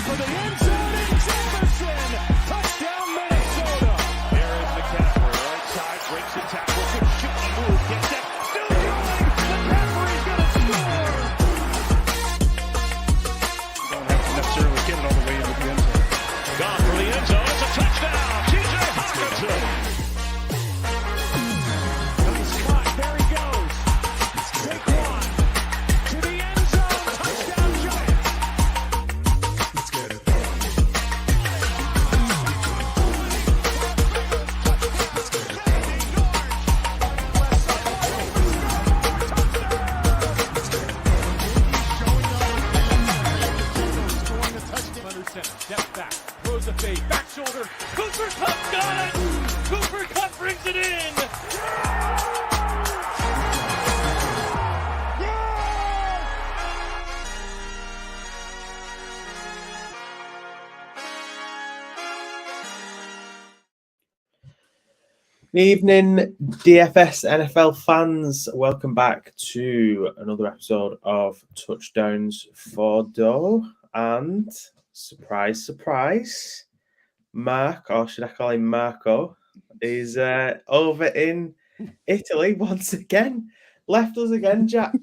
for the end zone and Jefferson. Touchdown, Minnesota. Here is McCaffrey, right side, breaks the tackle, good shot, move, gets it, still going. McCaffrey's gonna score. You don't have to necessarily get it all the way into the end zone. Gone for the end zone. It's a touchdown. T.J. Hawkinson. There he goes. Take one to the end zone. Touchdown, Giants. Let's get it. Step back, throws the fade, back shoulder. Cooper Kupp got it. Cooper Kupp brings it in. Good evening, DFS NFL fans. Welcome back to another episode of Touchdowns for Dough. And surprise, surprise, Mark, or should I call him Marco, is over in Italy once again. Left us again, Jack.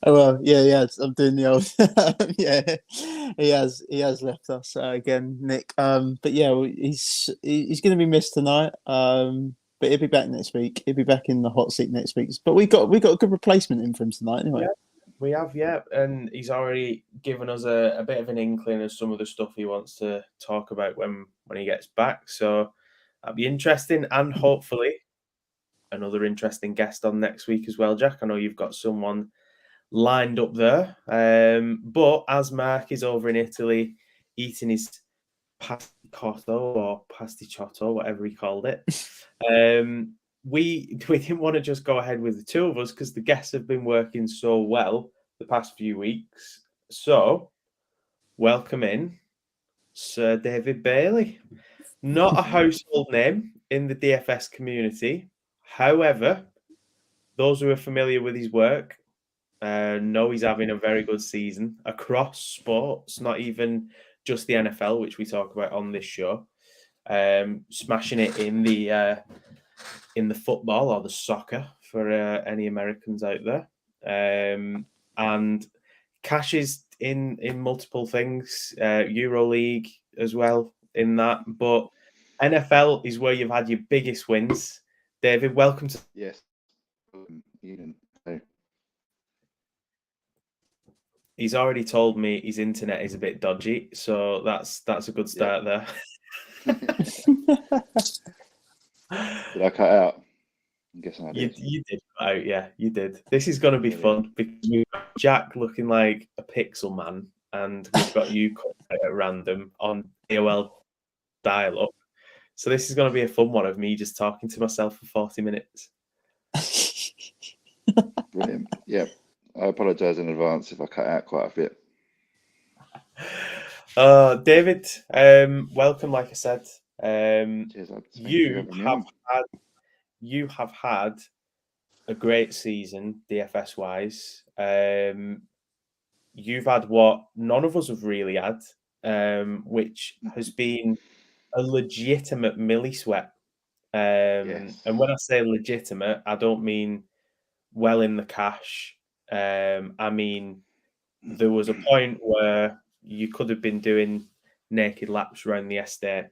Oh well, yeah. I'm doing the old, yeah. He has left us again, Nick. But yeah, he's going to be missed tonight. But he'll be back next week. He'll be back in the hot seat next week. But we got a good replacement in for him tonight, anyway. Yeah, we have, yeah, and he's already given us a bit of an inkling of some of the stuff he wants to talk about when he gets back. So that'll be interesting, and hopefully another interesting guest on next week as well, Jack. I know you've got someone lined up there. But as Mark is over in Italy eating his pasticotto or pasticciotto, whatever he called it, we didn't want to just go ahead with the two of us because the guests have been working so well the past few weeks. So welcome in Sir David Bailey. Not a household name in the DFS community. However, those who are familiar with his work know he's having a very good season across sports, not even just the NFL, which we talk about on this show. Smashing it in the football or the soccer for any Americans out there, and cashes in multiple things, EuroLeague as well in that. But NFL is where you've had your biggest wins. David, welcome to. Yes. Eden. He's already told me his internet is a bit dodgy, so that's a good start there. Did I cut out? I'm guessing I did. You did cut out, yeah, you did. This is going to be fun because we've got Jack looking like a pixel man, and we've got you at random on AOL dial-up. So this is going to be a fun one of me just talking to myself for 40 minutes. Brilliant. Yeah. I apologise in advance if I cut out quite a bit. David, welcome, like I said. Cheers, you have had a great season, DFS-wise. You've had what none of us have really had, which has been a legitimate milli sweat. Yes. And when I say legitimate, I don't mean well in the cash. I mean, there was a point where you could have been doing naked laps around the estate.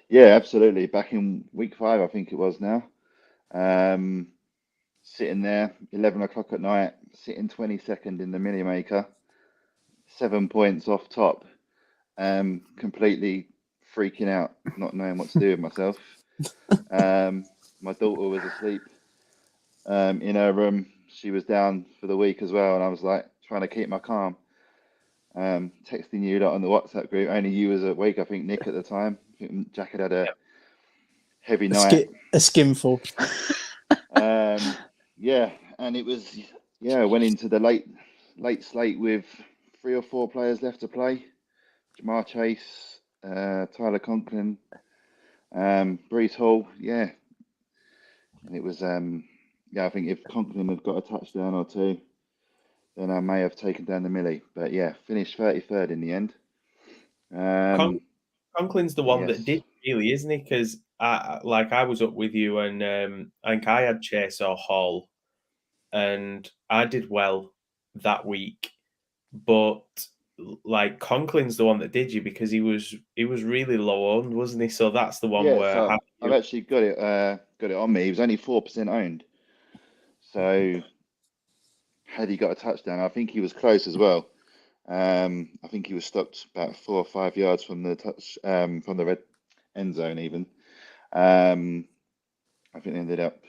Yeah, absolutely. Back in week 5, I think it was now. Sitting there, 11 o'clock at night, sitting 22nd in the Milli Maker, 7 points off top, completely freaking out, not knowing what to do with myself. My daughter was asleep in her room. She was down for the week as well, and I was like trying to keep my calm. Texting you lot on the WhatsApp group. Only you was awake, I think, Nick, at the time. I think Jack had a heavy night. A skimful. Yeah, and it was, went into the late slate with 3 or 4 players left to play. Jamar Chase, Tyler Conklin, Breece Hall, and it was, I think if Conklin had got a touchdown or 2, then I may have taken down the Millie. But yeah, finished 33rd in the end. Conklin's the one that yes. did really, isn't he? Because I was up with you, and I think I had Chase or Hall, and I did well that week. But like Conklin's the one that did you because he was really low owned, wasn't he? So that's the one Yeah, where so I've actually got it on me. He was only 4% owned. So had he got a touchdown, I think he was close as well. I think he was stopped about 4 or 5 yards from the from the red end zone even. I think they ended up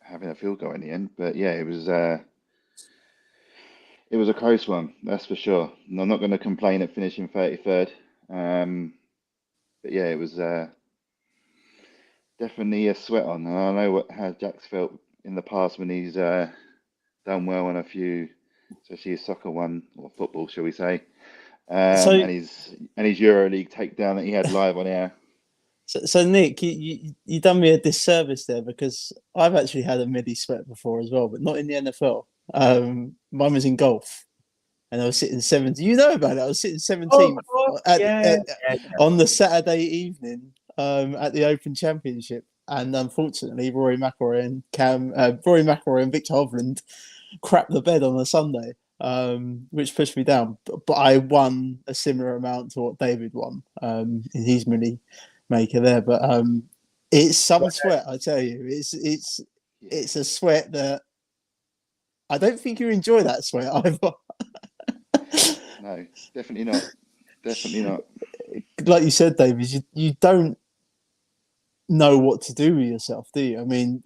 having a field goal in the end. But yeah, it was a close one, that's for sure. And I'm not going to complain at finishing 33rd. But yeah, it was definitely a sweat on. And I know how Jack's felt in the past when he's done well on a few, especially his soccer one or football, shall we say, So, and his EuroLeague takedown that he had live on air. so Nick, you done me a disservice there because I've actually had a midi sweat before as well, but not in the NFL. Mine was in golf, and I was sitting 17th. You know about it. I was sitting 17th on the Saturday evening at the Open Championship, and unfortunately, Rory McIlroy and Victor Hovland crapped the bed on a Sunday, which pushed me down. But I won a similar amount to what David won in his mini maker there. But it's some sweat, I tell you. It's a sweat that I don't think you enjoy that sweat either. No, definitely not. Definitely not. Like you said, David, you don't know what to do with yourself, do you? I mean,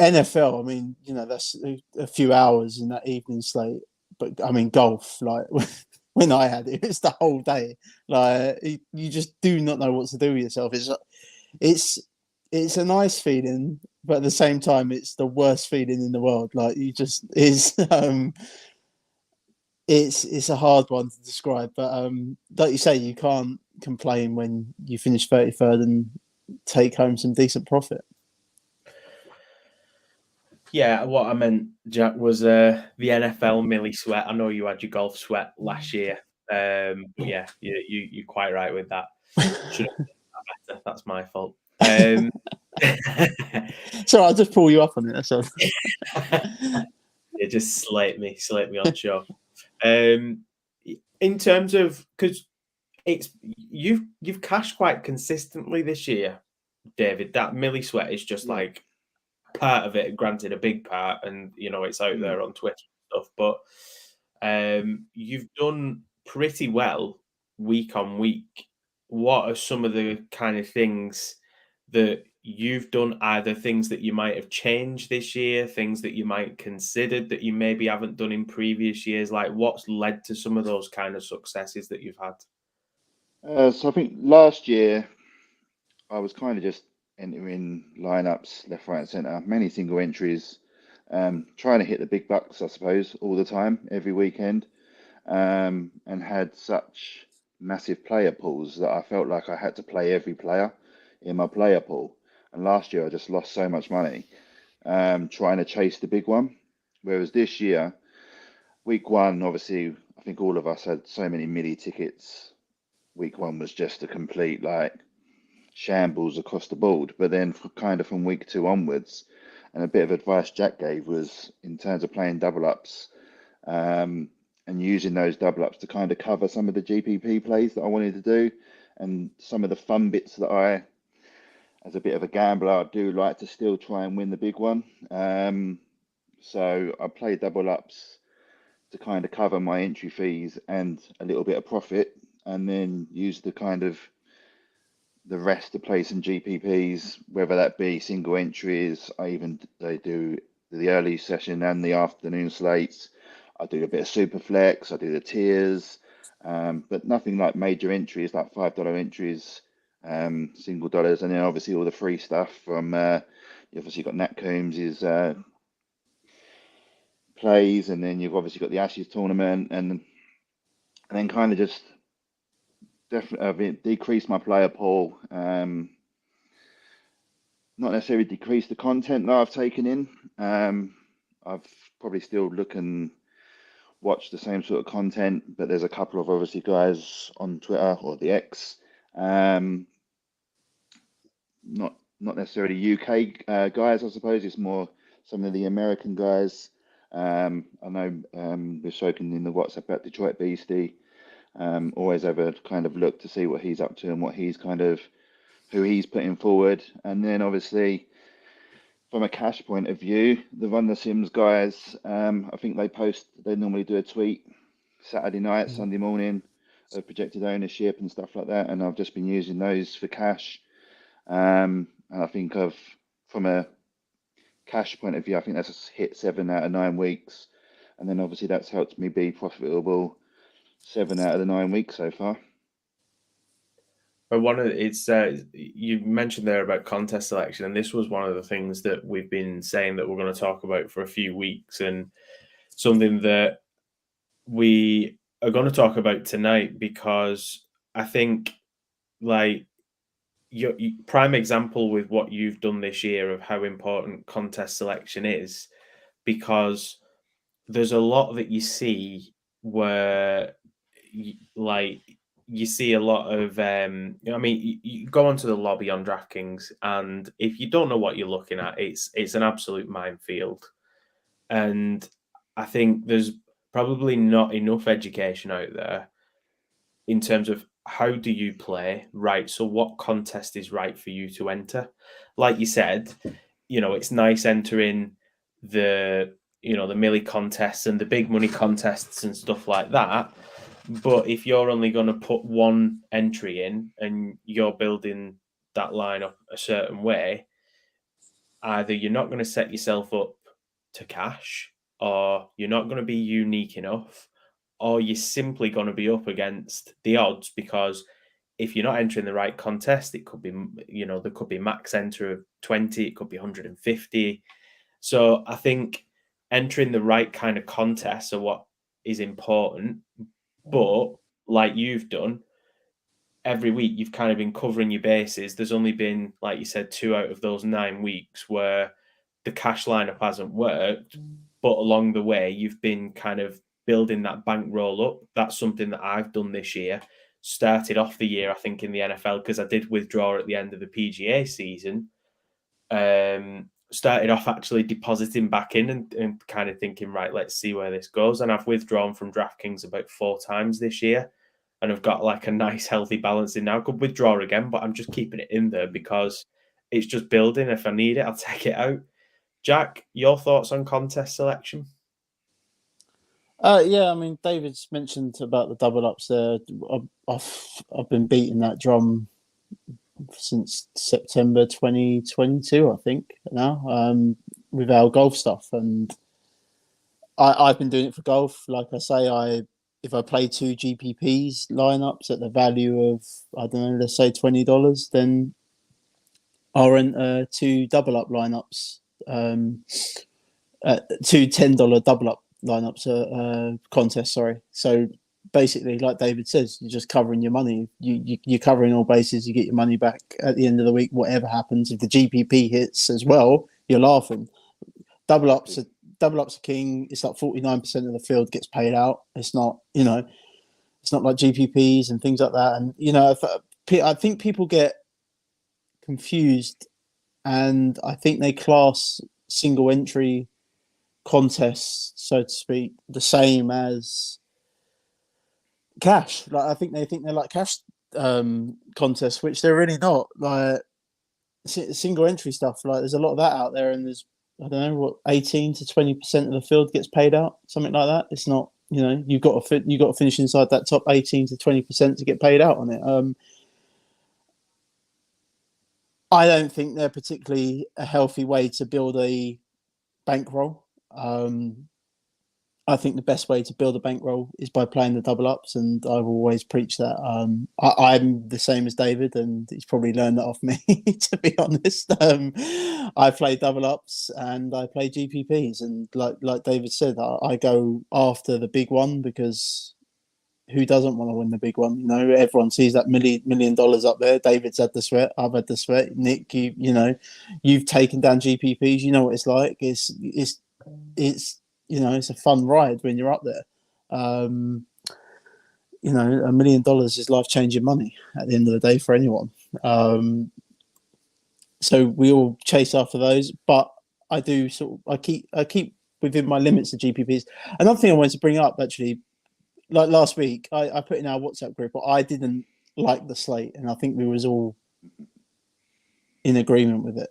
NFL, I mean, that's a few hours in that evening slate. But I mean, golf, like when I had it, it's the whole day. Like you just do not know what to do with yourself. It's a nice feeling, but at the same time, it's the worst feeling in the world. Like you just is. It's a hard one to describe, but like you say, you can't complain when you finish 33rd and take home some decent profit. Yeah, what I meant, Jack, was the NFL milli sweat. I know you had your golf sweat last year. But yeah, you're quite right with that. Should have done that better. That's my fault. So I'll just pull you up on it. That's all. Yeah, just slate me on show. In terms of because you've cashed quite consistently this year, David. That milli sweat is just like part of it. Granted, a big part, and it's out there on Twitter and stuff. But you've done pretty well week on week. What are some of the kind of things that you've done, either things that you might have changed this year, things that you might considered that you maybe haven't done in previous years? Like what's led to some of those kind of successes that you've had? So I think last year I was kind of just entering lineups left, right, and centre, many single entries, trying to hit the big bucks, I suppose, all the time, every weekend, and had such massive player pools that I felt like I had to play every player in my player pool. And last year I just lost so much money trying to chase the big one. Whereas this year, week one, obviously, I think all of us had so many mini tickets. Week one was just a complete like shambles across the board. But then, kind of from week two onwards, and a bit of advice Jack gave was in terms of playing double ups and using those double ups to kind of cover some of the GPP plays that I wanted to do, and some of the fun bits that I, as a bit of a gambler, I do like to still try and win the big one. So I play double ups to kind of cover my entry fees and a little bit of profit, and then use the rest to play some GPPs, whether that be single entries. They do the early session and the afternoon slates. I do a bit of super flex. I do the tiers, but nothing like major entries like $5 entries, single dollars, and then obviously all the free stuff from. You obviously got Nat Coombs' plays, and then you've obviously got the Ashes tournament, and then kind of just definitely decrease my player pool. Not necessarily decrease the content that I've taken in, I've probably still look and watch the same sort of content, but there's a couple of obviously guys on Twitter or the X, um, not necessarily UK guys, I suppose. It's more some of the American guys. I know we've spoken in the WhatsApp about Detroit Beastie. Always have a kind of look to see what he's up to and what he's kind of who he's putting forward. And then obviously from a cash point of view, the Run the Sims guys, I think they normally do a tweet Saturday night, Sunday morning of projected ownership and stuff like that. And I've just been using those for cash. And I think from a cash point of view, I think that's hit 7 out of 9 weeks. And then obviously that's helped me be profitable 7 out of the 9 weeks so far. But you mentioned there about contest selection, and this was one of the things that we've been saying that we're going to talk about for a few weeks, and something that we are going to talk about tonight, because I think like your prime example with what you've done this year of how important contest selection is, because there's a lot that you see where you see a lot of you go onto the lobby on DraftKings, and if you don't know what you're looking at, it's an absolute minefield. And I think there's probably not enough education out there in terms of how do you play, right? So what contest is right for you to enter? Like you said, it's nice entering the millie contests and the big money contests and stuff like that. But if you're only going to put one entry in and you're building that line up a certain way, either you're not going to set yourself up to cash, or you're not going to be unique enough, or you're simply going to be up against the odds, because if you're not entering the right contest, it could be, there could be max enter of 20, it could be 150. So I think entering the right kind of contests are what is important. But like you've done, every week you've kind of been covering your bases. There's only been, like you said, 2 out of those 9 weeks where the cash lineup hasn't worked. But along the way, you've been kind of building that bankroll up. That's something that I've done this year. Started off the year, I think, in the NFL, because I did withdraw at the end of the PGA season. Started off actually depositing back in and kind of thinking, right, let's see where this goes. And I've withdrawn from DraftKings about 4 times this year, and I've got like a nice healthy balance in now. I could withdraw again, but I'm just keeping it in there because it's just building. If I need it, I'll take it out. Jack, your thoughts on contest selection? Yeah, I mean, David's mentioned about the double ups there. I've been beating that drum since September 2022, I think, now, with our golf stuff. And I've been doing it for golf. Like I say, if I play 2 GPPs lineups at the value of, I don't know, let's say $20, then I'll enter 2 double up lineups, 2 $10 double up lineups contest. Sorry. So basically, like David says, you're just covering your money. You're covering all bases. You get your money back at the end of the week, whatever happens. If the GPP hits as well, you're laughing. Double ups are king. It's like 49% of the field gets paid out. It's not, it's not like GPPs and things like that. And I think people get confused, and I think they class single entry contests, so to speak, the same as cash. Like, I think they think they're like cash contests, which they're really not. Like single entry stuff, like there's a lot of that out there, and there's, I don't know, what, 18 to 20% of the field gets paid out, something like that. It's not, you've got to finish inside that top 18 to 20% to get paid out on it. I don't think they're particularly a healthy way to build a bankroll. I think the best way to build a bankroll is by playing the double ups, and I've always preached that. I'm the same as David, and he's probably learned that off me, to be honest. I play double ups and I play GPPs, and like David said, I go after the big one, because who doesn't want to win the big one? Everyone sees that $1 million up there. David's had the sweat. I've had the sweat. Nick, you've taken down GPPs. You know what it's like. It's it's it's a fun ride when you're up there. $1 million is life changing money at the end of the day for anyone. So we all chase after those, but I do I keep within my limits of GPPs. Another thing I wanted to bring up actually, like last week, I put in our WhatsApp group, but I didn't like the slate, and I think we was all in agreement with it.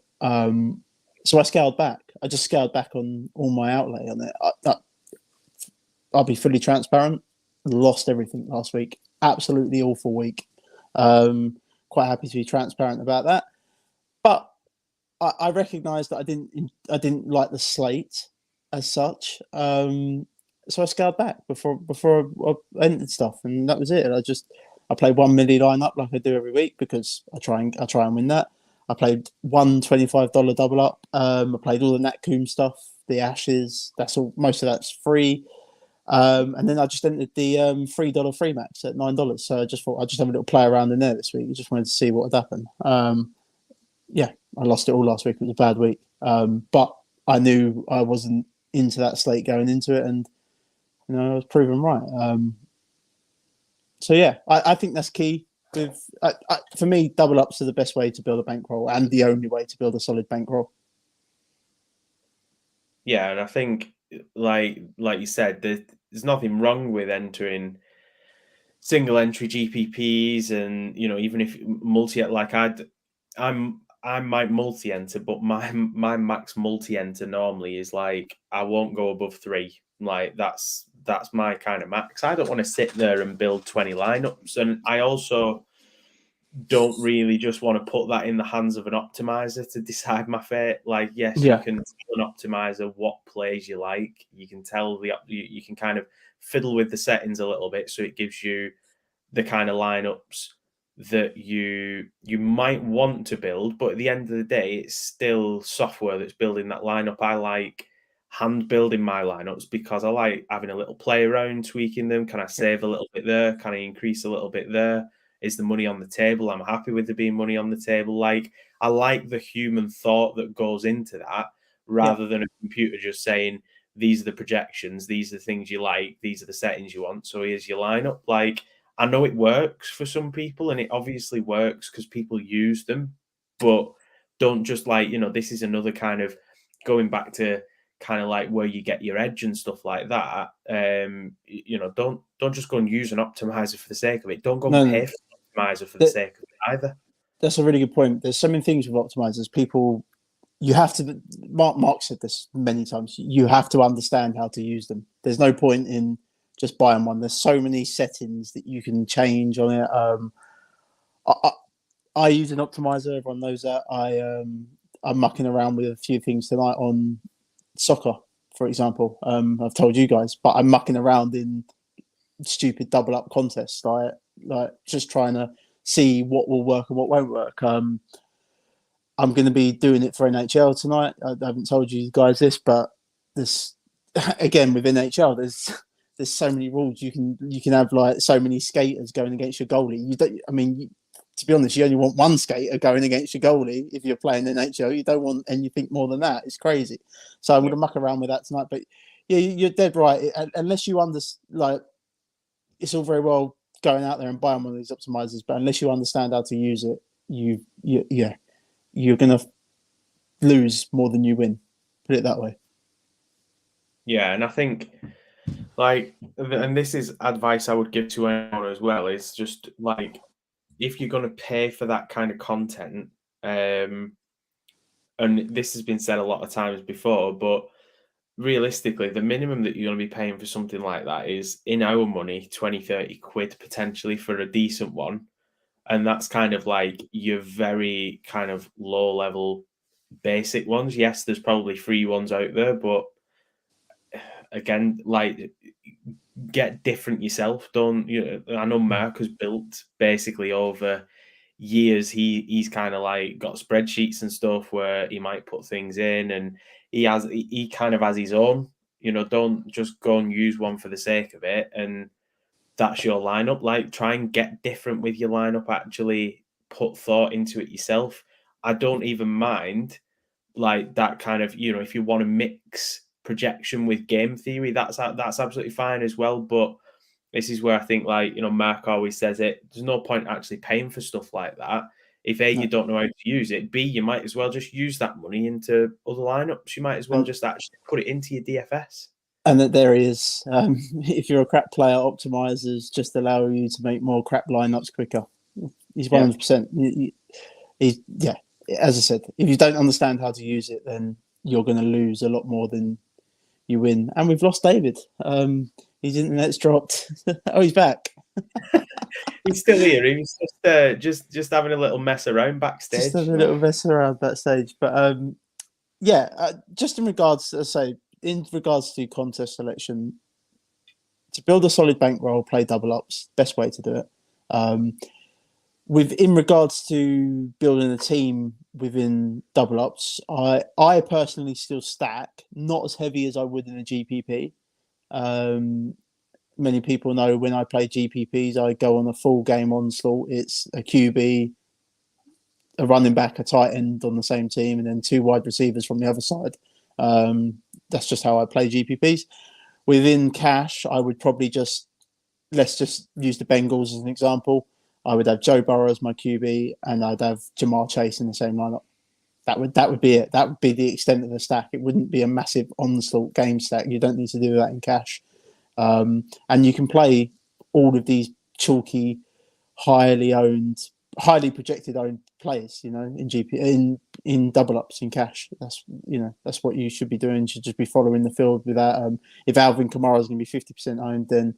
So I scaled back. I just scaled back on all my outlay on it. I'll be fully transparent. Lost everything last week. Absolutely awful week. Quite happy to be transparent about that. But I recognise that I didn't like the slate as such. So I scaled back before I entered stuff, and that was it. I played 1 million lineup like I do every week because I try and win that. I played one $25 double up. I played all the Nat Coombe stuff, the Ashes. That's all. Most of that's free. And then I just entered the $3 free max at $9. So I just thought I'd just have a little play around in there this week. I just wanted to see what would happen. Yeah, I lost it all last week. It was a bad week. But I knew I wasn't into that slate going into it, and I was proven right. So yeah, I think that's key. For me, double ups are the best way to build a bankroll and the only way to build a solid bankroll. Yeah, and I think like you said, there's nothing wrong with entering single entry GPPs, and even if multi, like I might multi enter, but my max multi enter normally is like I won't go above 3. Like that's my kind of max. I don't want to sit there and build 20 lineups, and I also don't really just want to put that in the hands of an optimizer to decide my fate. Like, yes, Yeah. you can tell an optimizer what plays you like. You can tell you can kind of fiddle with the settings a little bit, so it gives you the kind of lineups that you might want to build. But at the end of the day, it's still software that's building that lineup. I like hand building my lineups because I like having a little play around, tweaking them. Can I save a little bit there? Can I increase a little bit there? Is the money on the table? I'm happy with there being money on the table. Like, I like the human thought that goes into that rather than a computer just saying, these are the projections, these are the things you like, these are the settings you want, so here's your lineup. Like, I know it works for some people, and it obviously works because people use them, but don't just this is another kind of going back to kind of like where you get your edge and stuff like that. Don't just go and use an optimizer for the sake of it. Don't go and pay for an optimizer for the sake of it either. That's a really good point. There's so many things with optimizers. People, you have to. Mark said this many times. You have to understand how to use them. There's no point in just buying one. There's so many settings that you can change on it. I use an optimizer. Everyone knows that. I'm mucking around with a few things tonight on soccer, for example. I've told you guys, but I'm mucking around in stupid double up contests, like just trying to see what will work and what won't work. I'm going to be doing it for NHL tonight. I haven't told you guys this, but this again with NHL, there's so many rules. You can have like so many skaters going against your goalie. You don't. I mean, to be honest, you only want one skater going against your goalie if you're playing NHL. You don't want anything more than that. It's crazy. So I'm going to muck around with that tonight. But yeah, you're dead right. Unless you understand, it's all very well going out there and buying one of these optimizers, but unless you understand how to use it, you're going to lose more than you win. Put it that way. Yeah, and I think and this is advice I would give to anyone as well, is just like, if you're going to pay for that kind of content, and this has been said a lot of times before, but realistically, the minimum that you're going to be paying for something like that is, in our money, 20, 30 quid potentially for a decent one. And that's kind of like your very kind of low level basic ones. Yes, there's probably free ones out there, but again, like, get different yourself. Don't I know Mark has built basically over years. He's kind of like got spreadsheets and stuff where he might put things in, and he kind of has his own. Don't just go and use one for the sake of it, and that's your lineup. Like, try and get different with your lineup. Actually put thought into it yourself. I don't even mind like that kind of, if you want to mix projection with game theory, that's absolutely fine as well. But this is where I think, like, Mark always says it, there's no point actually paying for stuff like that. If A, you don't know how to use it, B, you might as well just use that money into other lineups. You might as well just actually put it into your DFS. And that there is, if you're a crap player, optimizers just allow you to make more crap lineups quicker. He's 100%. As I said, if you don't understand how to use it, then you're going to lose a lot more than you win. And we've lost David. His internet's dropped. Oh, he's back. He's still here. He was just having a little mess around backstage. Just having a little mess around backstage. But just in regards to contest selection, to build a solid bankroll, play double ups, best way to do it. In regards to building a team within double ups, I personally still stack, not as heavy as I would in a GPP. Many people know when I play GPPs, I go on a full game onslaught. It's a QB, a running back, a tight end on the same team, and then 2 wide receivers from the other side. That's just how I play GPPs. Within cash, I would probably let's just use the Bengals as an example. I would have Joe Burrow as my QB, and I'd have Jamar Chase in the same lineup. That would be it. That would be the extent of the stack. It wouldn't be a massive onslaught game stack. You don't need to do that in cash. And you can play all of these chalky, highly projected owned players, in double ups in cash. That's what you should be doing. You should just be following the field without. If Alvin Kamara is going to be 50% owned, then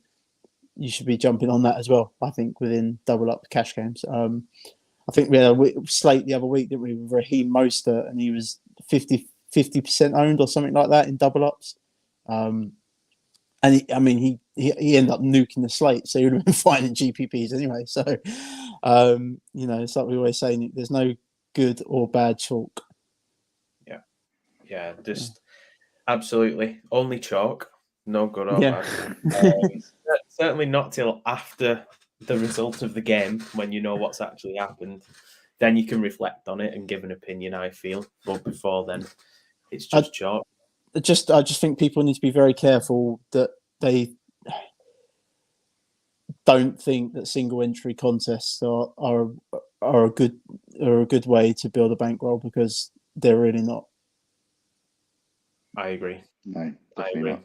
you should be jumping on that as well. I think within double up cash games. I think we had a slate the other week, didn't we, with Raheem Mostert, and he was 50% owned or something like that in double ups. And he ended up nuking the slate, so he would have been fine in GPPs anyway. So, it's like we always say, there's no good or bad chalk. Yeah, just absolutely only chalk, no good or bad. Certainly not till after the result of the game, when you know what's actually happened. Then you can reflect on it and give an opinion, I feel. But before then, it's just chalk. I just think people need to be very careful that they don't think that single entry contests are a good way to build a bankroll, because they're really not. I agree. No, definitely not.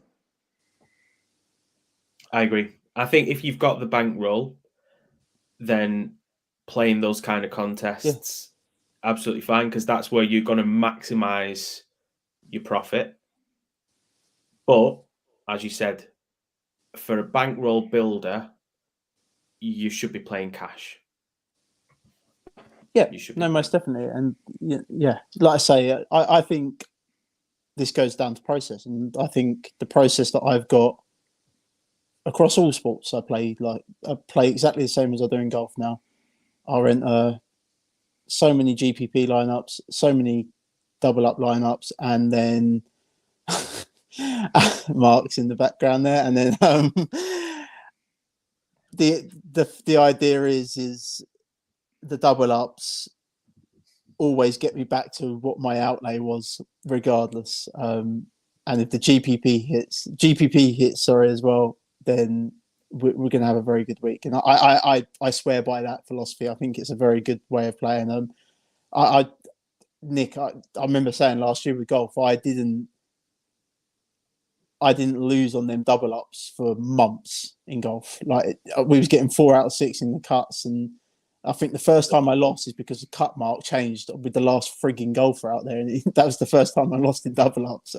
I agree. I think if you've got the bankroll, then playing those kind of contests, absolutely fine, because that's where you're going to maximize your profit. But as you said, for a bankroll builder, you should be playing cash. Yeah, most definitely. And like I say, I think this goes down to process, and I think the process that I've got across all sports, I play exactly the same as I do in golf now. I enter so many GPP lineups, so many double up lineups, and then Mark's in the background there, and then the idea is the double ups always get me back to what my outlay was, regardless. And if the GPP hits, as well, then we're going to have a very good week. And I swear by that philosophy. I think it's a very good way of playing them. Nick, I remember saying last year with golf, I didn't lose on them double ups for months in golf. Like, we was getting 4 out of 6 in the cuts, and I think the first time I lost is because the cut mark changed with the last frigging golfer out there, and that was the first time I lost in double ups.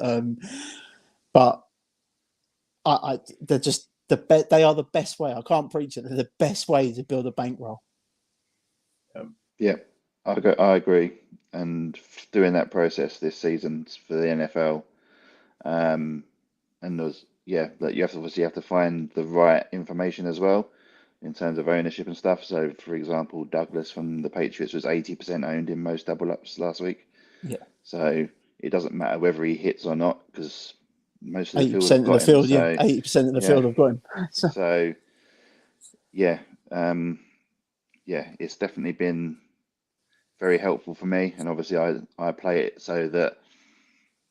But they're just they are the best way. I can't preach it. They're the best way to build a bankroll. Yeah, I agree. And doing that process this season for the NFL, and that you have to find the right information as well in terms of ownership and stuff. So, for example, Douglas from the Patriots was 80% owned in most double ups last week. Yeah. So it doesn't matter whether he hits or not, because most of the 80% of the field, 80% of the field have got him. So, it's definitely been very helpful for me. And obviously, I play it so that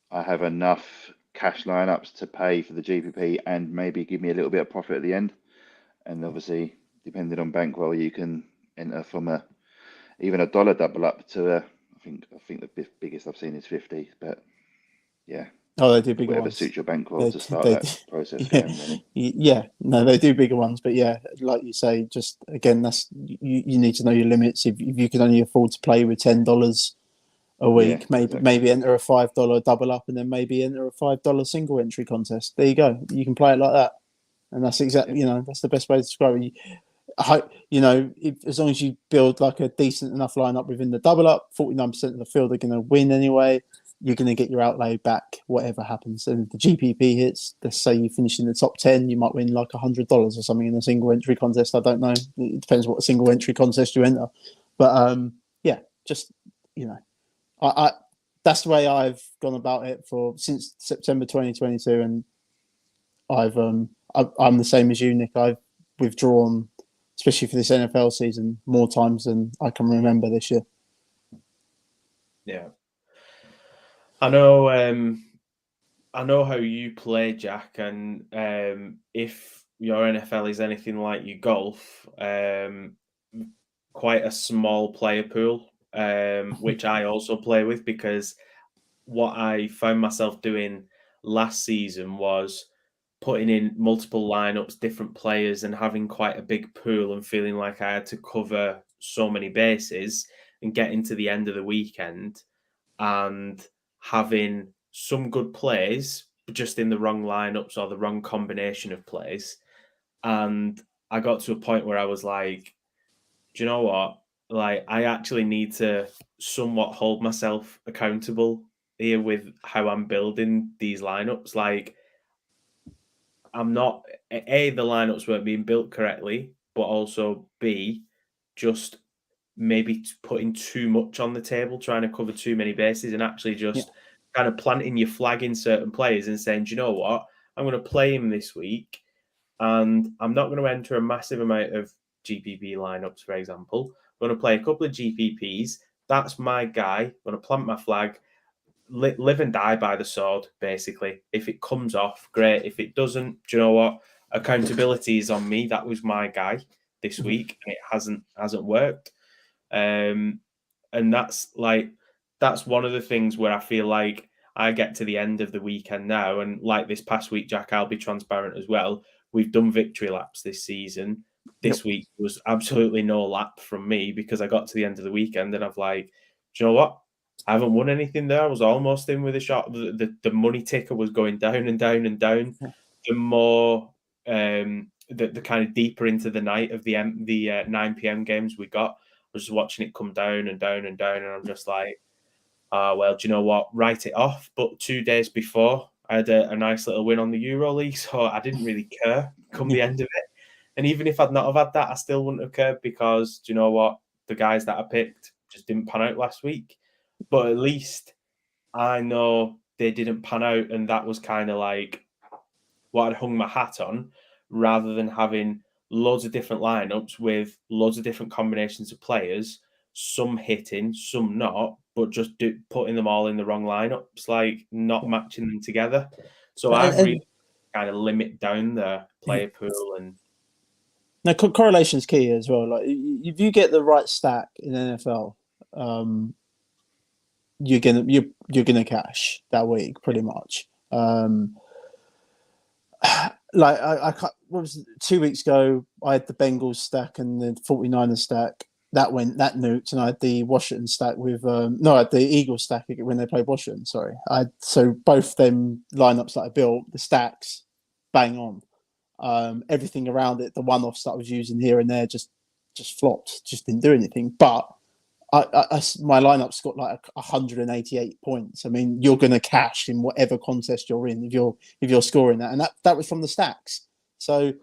I have enough cash lineups to pay for the GPP and maybe give me a little bit of profit at the end. And obviously, depending on bankroll, you can enter from even a dollar double up to I think the biggest I've seen is 50. But yeah, Oh, they do bigger whatever ones. suits your bankroll to start They that process yeah, going, really. yeah, no, they do bigger ones, but yeah, like you say, just again, that's you need to know your limits. If you can only afford to play with $10 a week, Yeah, maybe exactly. enter a $5 double up, and then maybe enter a $5 single entry contest. There you go. You can play it like that, and that's exactly Yep. that's the best way to describe it. I hope as long as you build like a decent enough lineup within the double up, 49% of the field are going to win anyway. You're going to get your outlay back, whatever happens. And if the GPP hits, let's say you finish in the top 10, you might win like $100 or something in a single entry contest. I don't know. It depends what single entry contest you enter. But yeah, just I that's the way I've gone about it since September 2022, and I'm the same as you, Nick. I've withdrawn, especially for this NFL season, more times than I can remember this year. Yeah. I know how you play, Jack, and if your NFL is anything like your golf, quite a small player pool, which I also play with, because what I found myself doing last season was putting in multiple lineups, different players, and having quite a big pool and feeling like I had to cover so many bases and getting to the end of the weekend and having some good plays, but just in the wrong lineups or the wrong combination of plays. And I got to a point where I was like, do you know what? Like, I actually need to somewhat hold myself accountable here with how I'm building these lineups. Like, I'm not, A, the lineups weren't being built correctly, but also B, just maybe putting too much on the table, trying to cover too many bases, and actually Yeah, just kind of planting your flag in certain players and saying, do you know what? I'm going to play him this week, and I'm not going to enter a massive amount of GPP lineups, for example. I'm going to play a couple of GPPs. That's my guy. I'm going to plant my flag, live and die by the sword, basically. If it comes off, great. If it doesn't, do you know what? Accountability is on me. That was my guy this week, and it hasn't worked. And that's one of the things where I feel like I get to the end of the weekend now, and like this past week, Jack, I'll be transparent as well. We've done victory laps this season. Yep. This week was absolutely no lap from me because I got to the end of the weekend and I've like, do you know what? I haven't won anything there. I was almost in with a shot. The money ticker was going down and down and down. The more the kind of deeper into the night of the 9 p.m. games we got, I was just watching it come down and down and down, and I'm just like, well, do you know what? Write it off. But 2 days before, I had a nice little win on the Euro League, so I didn't really care come the end of it. And even if I'd not have had that, I still wouldn't have cared because, do you know what? The guys that I picked just didn't pan out last week. But at least I know they didn't pan out, and that was kind of like what I'd hung my hat on, rather than having loads of different lineups with loads of different combinations of players, some hitting, some not, but just putting them all in the wrong lineups, like not matching them together. So I've really and kind of limit down the player pool. And now correlation is key as well. Like if you get the right stack in NFL, you're gonna cash that week pretty much. Like I what was it, 2 weeks ago, I had the Bengals stack and the 49ers stack. That nuked, and I had the Washington stack with I had the Eagles stack when they played Washington. Sorry, so both them lineups that I built, the stacks, bang on. Everything around it, the one-offs that I was using here and there, just flopped, just didn't do anything. But my lineup's got like 188 points. I mean, you're going to cash in whatever contest you're in if you're scoring that, and that was from the stacks. So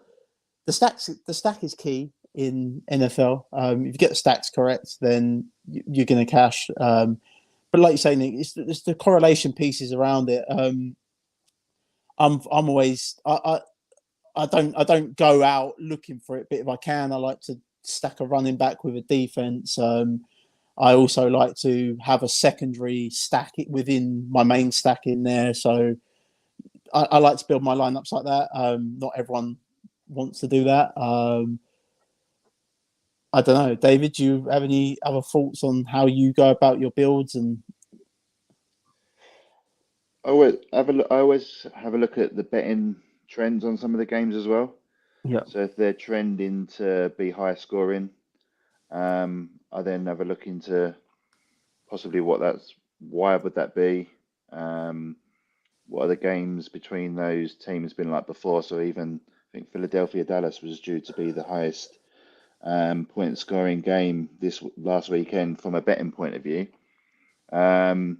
the stack is key in NFL. If you get the stacks correct, then you're going to cash. But like you say, Nick, it's the correlation pieces around it. I'm always I don't go out looking for it, but if I can, I like to stack a running back with a defense. I also like to have a secondary stack within my main stack in there. So I like to build my lineups like that. Not everyone wants to do that. I don't know, David. Do you have any other thoughts on how you go about your builds? And I always have a look at the betting trends on some of the games as well. yeah, So if they're trending to be high scoring, I then have a look into possibly why would that be? What are the games between those teams been like before? So even I think Philadelphia Dallas was due to be the highest point scoring game this last weekend from a betting point of view. And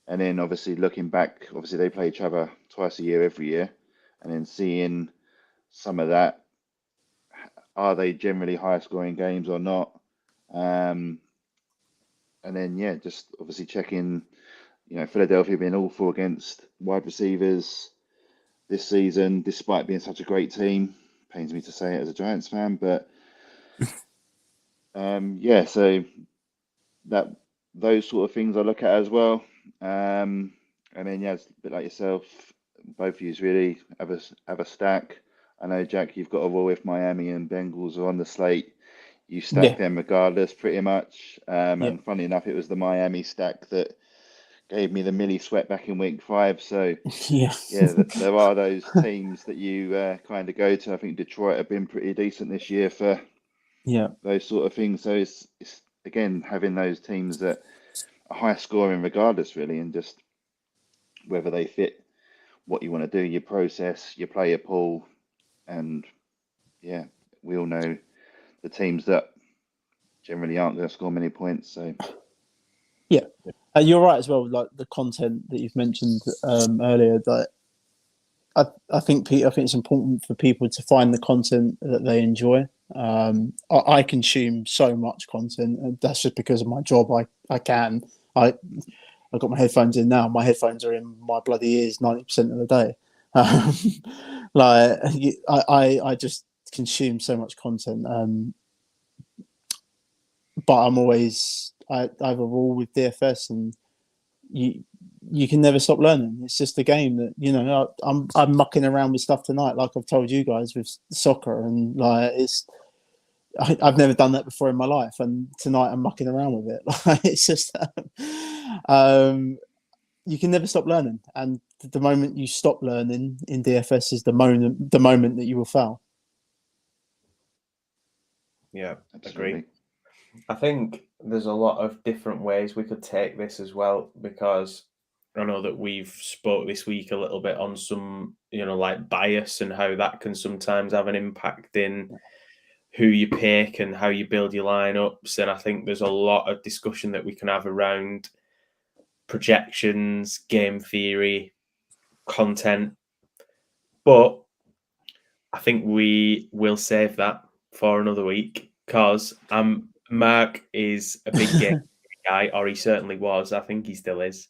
then obviously looking back, obviously they play each other twice a year every year, and then seeing some of that, are they generally high scoring games or not? And then yeah, just obviously checking, Philadelphia being awful against wide receivers this season, despite being such a great team. Pains me to say it as a Giants fan, but yeah, so that those sort of things I look at as well. And then yeah, it's a bit like yourself, both of you really have a stack. I know Jack, you've got a rule if Miami and Bengals are on the slate, you stack yeah, them regardless, pretty much. yeah, And funny enough, it was the Miami stack that gave me the Millie sweat back in week 5. So yeah, yeah, there are those teams that you kind of go to. I think Detroit have been pretty decent this year for yeah, those sort of things. So it's again having those teams that are high scoring regardless, really, and just whether they fit what you want to do, your process, your player pool, and yeah, we all know the teams that generally aren't going to score many points. So yeah. You're right as well. Like the content that you've mentioned earlier, that I think it's important for people to find the content that they enjoy. I consume so much content, and that's just because of my job. I can. I've got my headphones in now. My headphones are in my bloody ears 90% of the day. Like I just consume so much content. But I have a rule with DFS, and you can never stop learning. It's just a game that I'm mucking around with stuff tonight, like I've told you guys with soccer, and like I've never done that before in my life, and tonight I'm mucking around with it. Like, it's just you can never stop learning, and the moment you stop learning in DFS is the moment that you will fail. Yeah, absolutely. agree. I think there's a lot of different ways we could take this as well, because I know that we've spoke this week a little bit on some, like bias and how that can sometimes have an impact in who you pick and how you build your lineups. And I think there's a lot of discussion that we can have around projections, game theory, content. But I think we will save that for another week, because Mark is a big game guy, or he certainly was. I think he still is.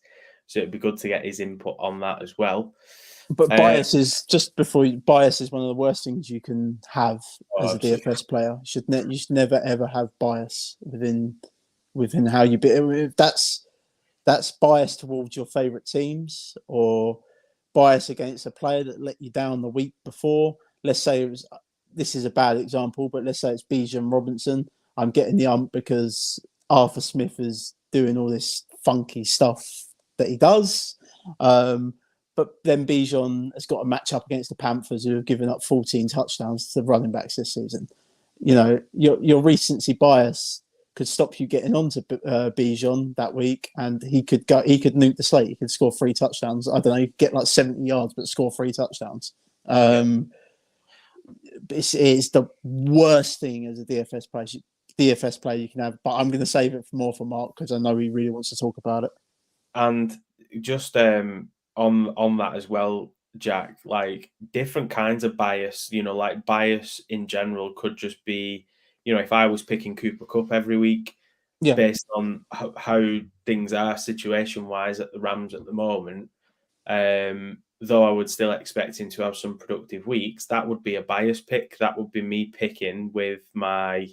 So it'd be good to get his input on that as well. But bias is bias is one of the worst things you can have as a absolutely. DFS player. You should never ever have bias within how you if that's bias towards your favorite teams, or bias against a player that let you down the week before. Let's say this is a bad example, but let's say it's Bijan Robinson. I'm getting the ump because Arthur Smith is doing all this funky stuff that he does. But then Bijan has got a match up against the Panthers, who have given up 14 touchdowns to running backs this season. Your recency bias could stop you getting onto Bijan that week, and he could nuke the slate. He could score 3 touchdowns. I don't know, get like 70 yards, but score 3 touchdowns. It's the worst thing as a DFS player you can have. But I'm going to save it for Mark, because I know he really wants to talk about it. And just on that as well, Jack, like different kinds of bias, like bias in general could just be, if I was picking Cooper Kupp every week, based on how things are situation-wise at the Rams at the moment, though I would still expect him to have some productive weeks, that would be a bias pick. That would be me picking with my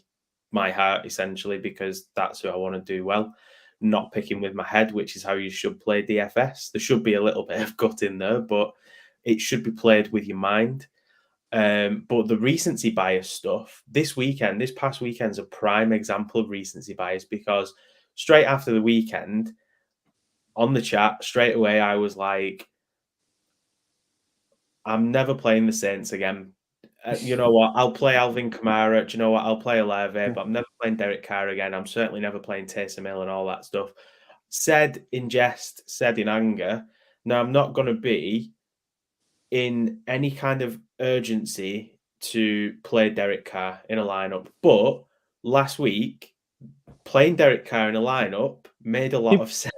heart, essentially, because that's who I want to do well. Not picking with my head, which is how you should play DFS. There should be a little bit of gut in there, but it should be played with your mind. But the recency bias stuff, this past weekend's a prime example of recency bias, because straight after the weekend, on the chat, straight away, I was like, I'm never playing the Saints again. You know what? I'll play Alvin Kamara. Do you know what? I'll play Olave, but I'm never playing Derek Carr again. I'm certainly never playing Taysom Hill and all that stuff. Said in jest, said in anger. Now, I'm not going to be in any kind of urgency to play Derek Carr in a lineup. But last week, playing Derek Carr in a lineup made a lot of sense.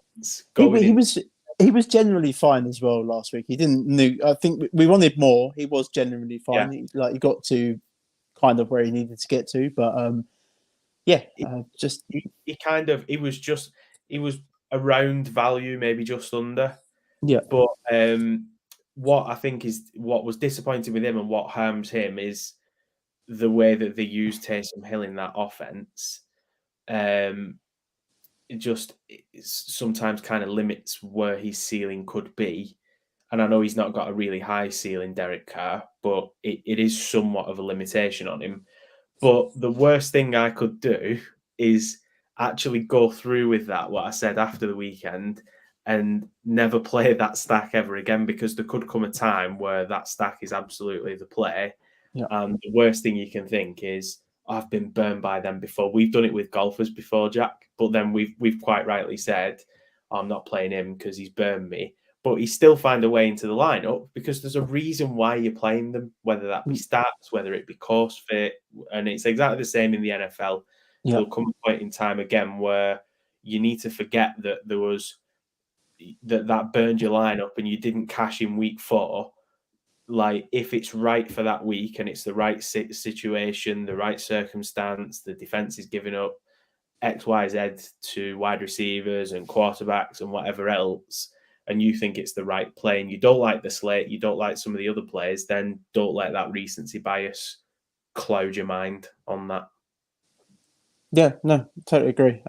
He was generally fine as well last week. He didn't. I think we wanted more. He was generally fine. Yeah. He got to kind of where he needed to get to, but he was around value, maybe just under. Yeah. But what I think is what was disappointing with him and what harms him is the way that they use Taysom Hill in that offense. It sometimes kind of limits where his ceiling could be. And I know he's not got a really high ceiling, Derek Carr, but it is somewhat of a limitation on him. But the worst thing I could do is actually go through with that, what I said after the weekend, and never play that stack ever again, because there could come a time where that stack is absolutely the play. Yeah. And the worst thing you can think is, I've been burned by them before. We've done it with golfers before, Jack, but then we've quite rightly said, I'm not playing him because he's burned me. But he still find a way into the lineup because there's a reason why you're playing them, whether that be stats, whether it be course fit. And it's exactly the same in the NFL. Yeah. There'll come a point in time again where you need to forget that there was that burned your lineup and you didn't cash in week 4. Like, if it's right for that week and it's the right situation, the right circumstance, the defense is giving up X, Y, Z to wide receivers and quarterbacks and whatever else, and you think it's the right play and you don't like the slate, you don't like some of the other plays, then don't let that recency bias cloud your mind on that. Yeah, no, totally agree.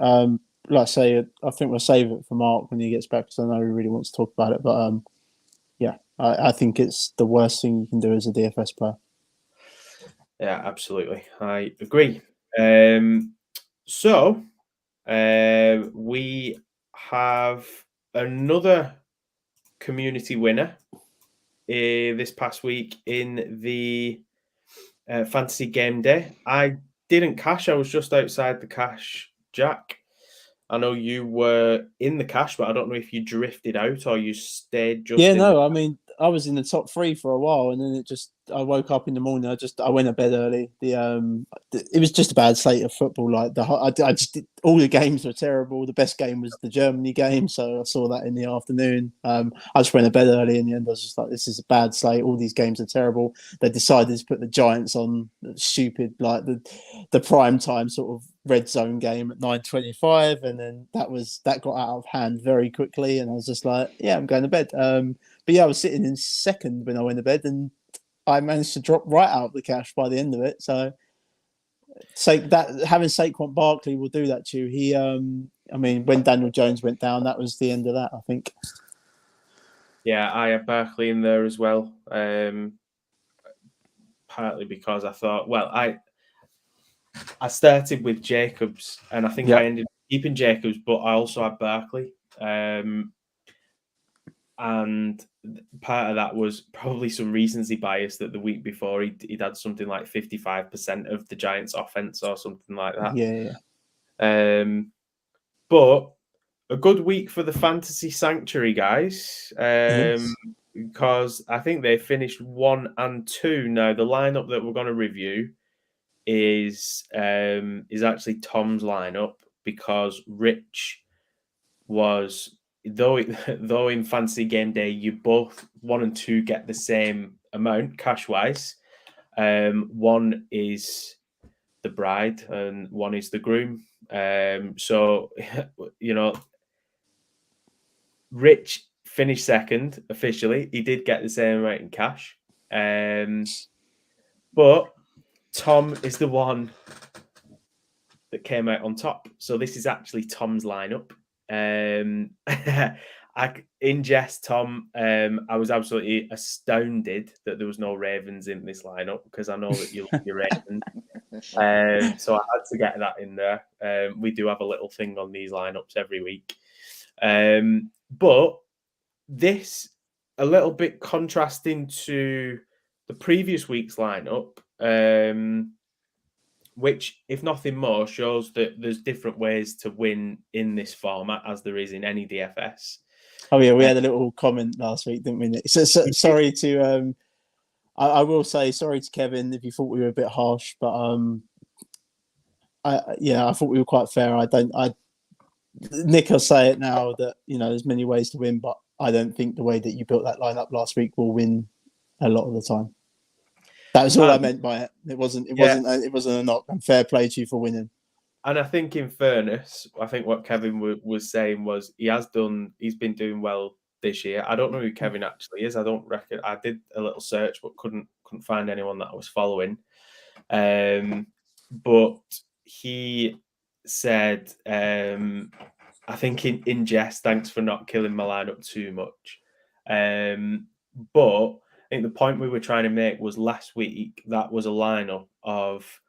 Like I say, I think we'll save it for Mark when he gets back, because I know he really wants to talk about it. But yeah, I think it's the worst thing you can do as a DFS player. Yeah, absolutely. I agree. So we have another community winner this past week in the Fantasy Gameday. I didn't cash. I was just outside the cash, Jack. I know you were in the cash, but I don't know if you drifted out or you stayed just. I mean, I was in the top 3 for a while, and then I woke up in the morning. I went to bed early. It was just a bad slate of football. Like all the games were terrible. The best game was the Germany game, so I saw that in the afternoon. I just went to bed early. In the end, I was just like, this is a bad slate. All these games are terrible. They decided to put the Giants on stupid, like the prime time sort of red zone game at 9:25, and then that got out of hand very quickly, and I was just like, yeah, I'm going to bed. But yeah, I was sitting in second when I went to bed, and I managed to drop right out of the cash by the end of it. So that having Saquon Barkley will do that to you. He, I mean, when Daniel Jones went down, that was the end of that, I think. Yeah, I have Barkley in there as well. Partly because I thought, well, I started with Jacobs, and I think I ended up keeping Jacobs, but I also had Barkley. And part of that was probably some recency bias that the week before he'd had something like 55% of the Giants' offense or something like that. Yeah. But a good week for the Fantasy Sanctuary guys, because I think they finished 1 and 2. Now the lineup that we're going to review is actually Tom's lineup, because Rich was. Though in Fantasy Gameday you both 1 and 2 get the same amount cash wise, one is the bride and one is the groom. So Rich finished second officially. He did get the same amount in cash, but Tom is the one that came out on top. So this is actually Tom's lineup. in jest, Tom, I was absolutely astounded that there was no Ravens in this lineup because I know that you love your Ravens. So I had to get that in there. We do have a little thing on these lineups every week. But this, a little bit contrasting to the previous week's lineup, which, if nothing more, shows that there's different ways to win in this format as there is in any DFS. Oh yeah, we had a little comment last week, didn't we, Nick? So sorry to I will say sorry to Kevin if you thought we were a bit harsh, but I thought we were quite fair. Nick will say it now that there's many ways to win, but I don't think the way that you built that lineup last week will win a lot of the time. That was all I meant by it. It wasn't a knock. And fair play to you for winning. And I think, in fairness, I think what Kevin was saying was he's been doing well this year. I don't know who Kevin actually is. I don't reckon. I did a little search, but couldn't find anyone that I was following. But he said, I think in jest, thanks for not killing my lineup too much. But I think the point we were trying to make was last week that was a lineup of.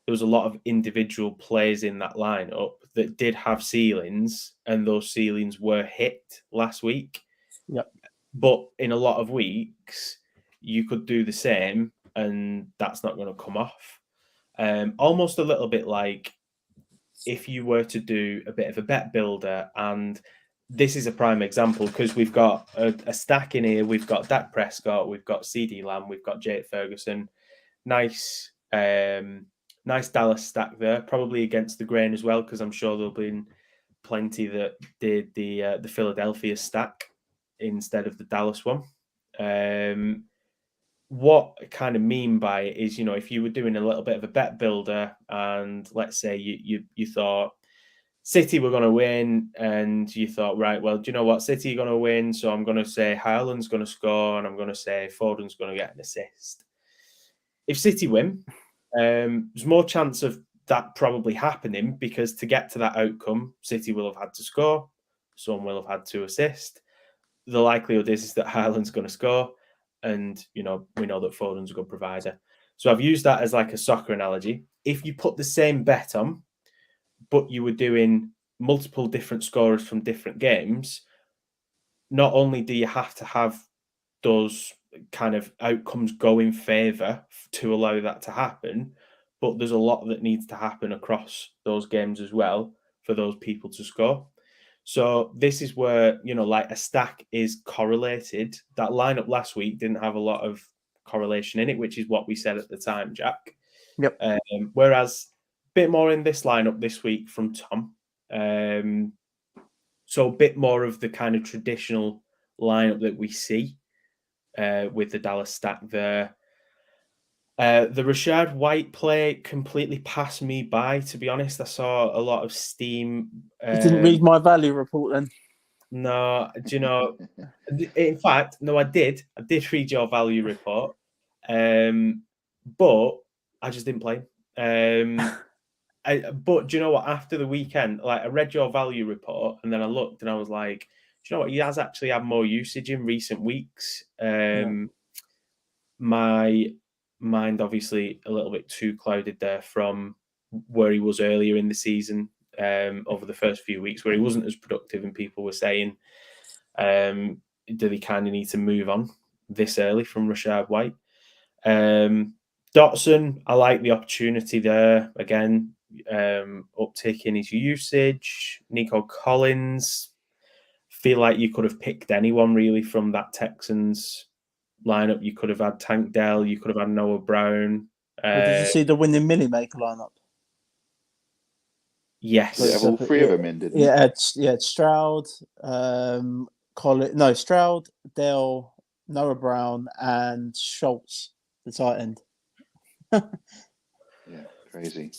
There was a lot of individual plays in that lineup that did have ceilings, and those ceilings were hit last week. Yep. But in a lot of weeks, you could do the same, and that's not going to come off. Almost a little bit like if you were to do a bit of a bet builder, and this is a prime example because we've got a stack in here. We've got Dak Prescott, we've got CD Lamb, we've got Jake Ferguson. Nice Dallas stack there, probably against the grain as well, because I'm sure there'll be plenty that did the Philadelphia stack instead of the Dallas one. What I kind of mean by it is, if you were doing a little bit of a bet builder, and let's say you thought City were going to win, and you thought, right, well, do you know what? City are going to win, so I'm going to say Haaland's going to score, and I'm going to say Foden's going to get an assist. If City win, there's more chance of that probably happening because to get to that outcome, City will have had to score. Some will have had to assist. The likelihood is that Haaland's going to score, and we know that Foden's a good provider. So I've used that as like a soccer analogy. If you put the same bet on, but you were doing multiple different scorers from different games, not only do you have to have those kind of outcomes go in favour to allow that to happen, but there's a lot that needs to happen across those games as well for those people to score. So this is where, like a stack is correlated. That lineup last week didn't have a lot of correlation in it, which is what we said at the time, Jack. Yep. Whereas a bit more in this lineup this week from Tom. So a bit more of the kind of traditional lineup that we see with the Dallas stack there. The Rashad White play completely passed me by, to be honest. I saw a lot of steam. You didn't read my value report then? No, do you know? In fact, no, I did. I did read your value report, but I just didn't play. But do you know what? After the weekend, like I read your value report, and then I looked, and I was like, do you know what? He has actually had more usage in recent weeks. My mind obviously a little bit too clouded there from where he was earlier in the season, over the first few weeks where he wasn't as productive, and people were saying, do they kind of need to move on this early from Rashad White? Dotson, I like the opportunity there. Again, uptick in his usage. Nico Collins, feel like you could have picked anyone really from that Texans lineup. You could have had Tank Dell, you could have had Noah Brown. Did you see the winning Millie Maker lineup? Yes. They have all three of them in, didn't you? It's Stroud, Stroud, Dell, Noah Brown, and Schultz, the tight end. Yeah, crazy.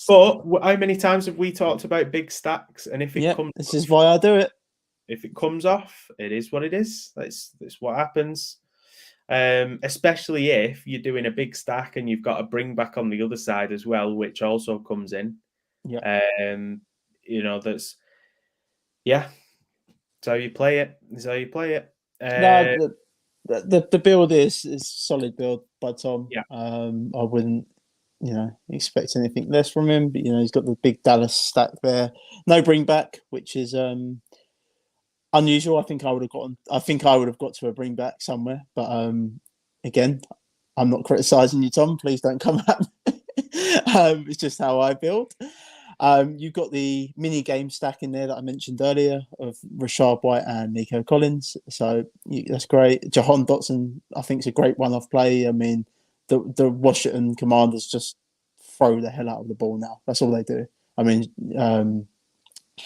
But how many times have we talked about big stacks? And if it comes, this is why I do it. If it comes off, it is what it is. That's what happens. Especially if you're doing a big stack and you've got a bring back on the other side as well, which also comes in. Yeah. how you play it. It's how you play it. No, the build is solid build by Tom. Yeah. I wouldn't, expect anything less from him. But he's got the big Dallas stack there. No bring back, which is unusual. I think I would have got to a bring back somewhere. But again, I'm not criticizing you, Tom. Please don't come at me. It's just how I build. You've got the mini game stack in there that I mentioned earlier of Rashard White and Nico Collins. So that's great. Jahan Dotson, I think, is a great one-off play. I mean, the Washington Commanders just throw the hell out of the ball now. That's all they do. I mean,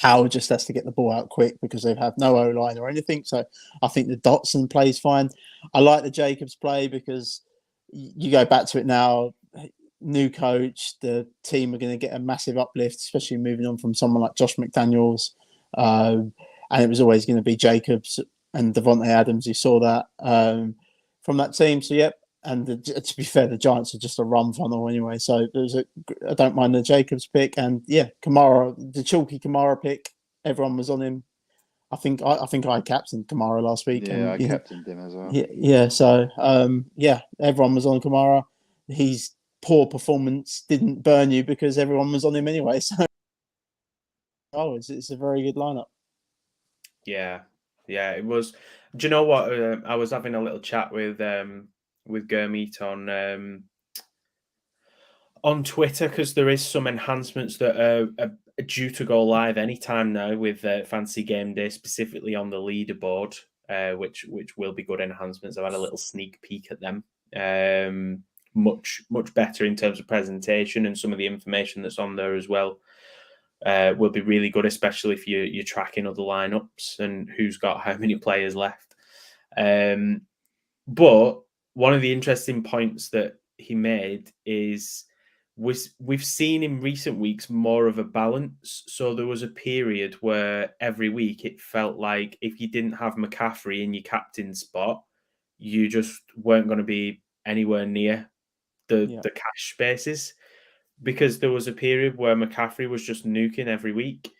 Howard just has to get the ball out quick because they have no O-line or anything. So I think the Dotson play is fine. I like the Jacobs play because you go back to it now. New coach, the team are going to get a massive uplift, especially moving on from someone like Josh McDaniels. And it was always going to be Jacobs and Devontae Adams. You saw that from that team. So, yep. And to be fair, the Giants are just a run funnel anyway. So I don't mind the Jacobs pick. And yeah, Kamara, the chalky Kamara pick. Everyone was on him. I think I captained Kamara last week. Yeah, and, I captained him as well. Yeah. So everyone was on Kamara. He's poor performance didn't burn you because everyone was on him anyway. So, it's a very good lineup. Yeah, it was. Do you know what? I was having a little chat with Gurmeet on Twitter because there is some enhancements that are due to go live anytime now with Fantasy Game Day, specifically on the leaderboard, which will be good enhancements. I've had a little sneak peek at them. Much better in terms of presentation, and some of the information that's on there as well will be really good, especially if you're tracking other lineups and who's got how many players left. But one of the interesting points that he made is we've seen in recent weeks more of a balance. So there was a period where every week it felt like if you didn't have McCaffrey in your captain spot, you just weren't going to be anywhere near the cash spaces, because there was a period where McCaffrey was just nuking every week.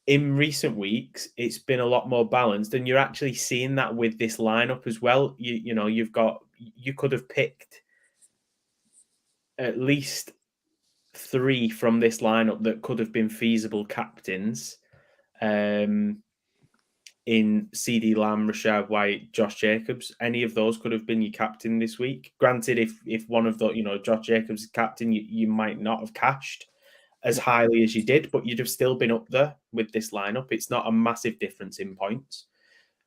In recent weeks, it's been a lot more balanced, and you're actually seeing that with this lineup as well. You could have picked at least 3 from this lineup that could have been feasible captains. In CD Lamb, Rashad White, Josh Jacobs, any of those could have been your captain this week. Granted, if one of the, Josh Jacobs is captain, you might not have cashed as highly as you did, but you'd have still been up there with this lineup. It's not a massive difference in points.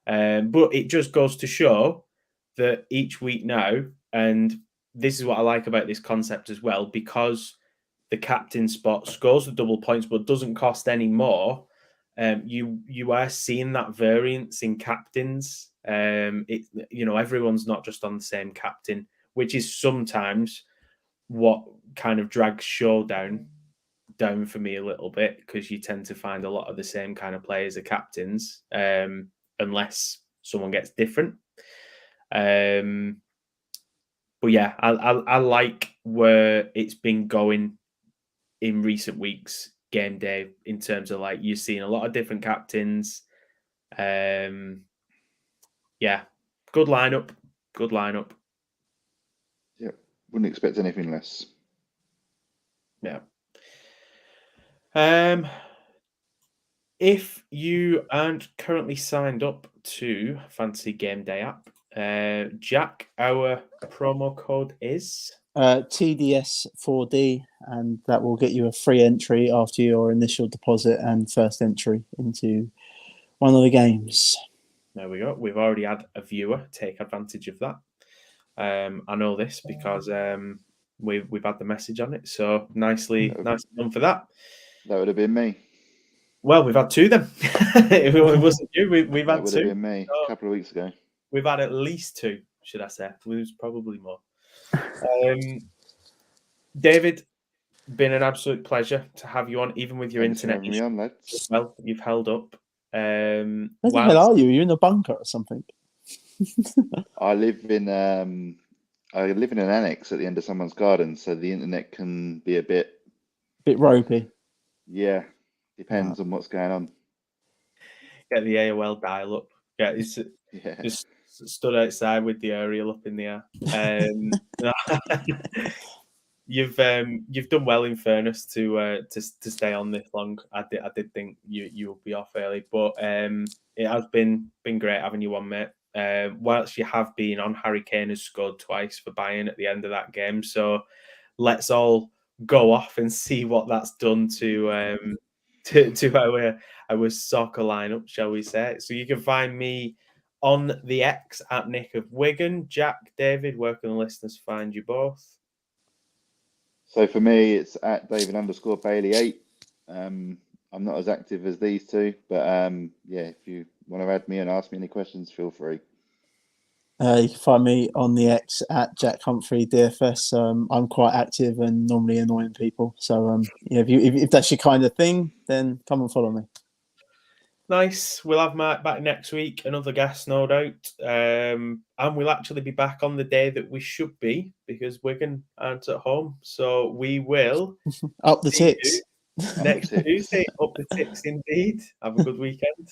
But it just goes to show that each week now, and this is what I like about this concept as well, because the captain spot scores the double points but doesn't cost any more. You are seeing that variance in captains. Everyone's not just on the same captain, which is sometimes what kind of drags Showdown down for me a little bit, because you tend to find a lot of the same kind of players as captains, unless someone gets different. But yeah, I like where it's been going in recent weeks. Game day, in terms of like you're seeing a lot of different captains. Yeah, good lineup. Yeah, wouldn't expect anything less. Yeah. If you aren't currently signed up to Fantasy Gameday App, Jack, our promo code is TDS4D, and that will get you a free entry after your initial deposit and first entry into one of the games. There we go. We've already had a viewer take advantage of that. I know this because we've had the message on it. So nicely done for that. That would have been me. Well, we've had 2 then. If it wasn't you, we've had 2. That would have been me a couple of weeks ago. We've had at least 2, should I say? There's probably more. David, been an absolute pleasure to have you on, even with your internet issues. Well, you've held up. Where the hell are you? Are you in a bunker or something? I live in an annex at the end of someone's garden, so the internet can be a bit ropey. Yeah, depends on what's going on. get the AOL dial-up. Yeah. Just stood outside with the aerial up in the air. You've done well, in fairness, to stay on this long. I did think you would be off early, but it has been great having you on, mate. Whilst you have been on, Harry Kane has scored twice for Bayern at the end of that game. So let's all go off and see what that's done to our soccer lineup, shall we say? So you can find me on the X at Nick of Wigan. Jack, David, where can the listeners find you both? So for me, it's at David_Bailey8. I'm not as active as these two, but yeah, if you want to add me and ask me any questions, feel free. You can find me on the X at Jack Humphrey DFS. I'm quite active and normally annoying people. So yeah, if that's your kind of thing, then come and follow me. Nice. We'll have Mark back next week, another guest, no doubt. And we'll actually be back on the day that we should be, because Wigan aren't at home. So we will Up the see tits. you next Tuesday. Up the tits indeed. Have a good weekend.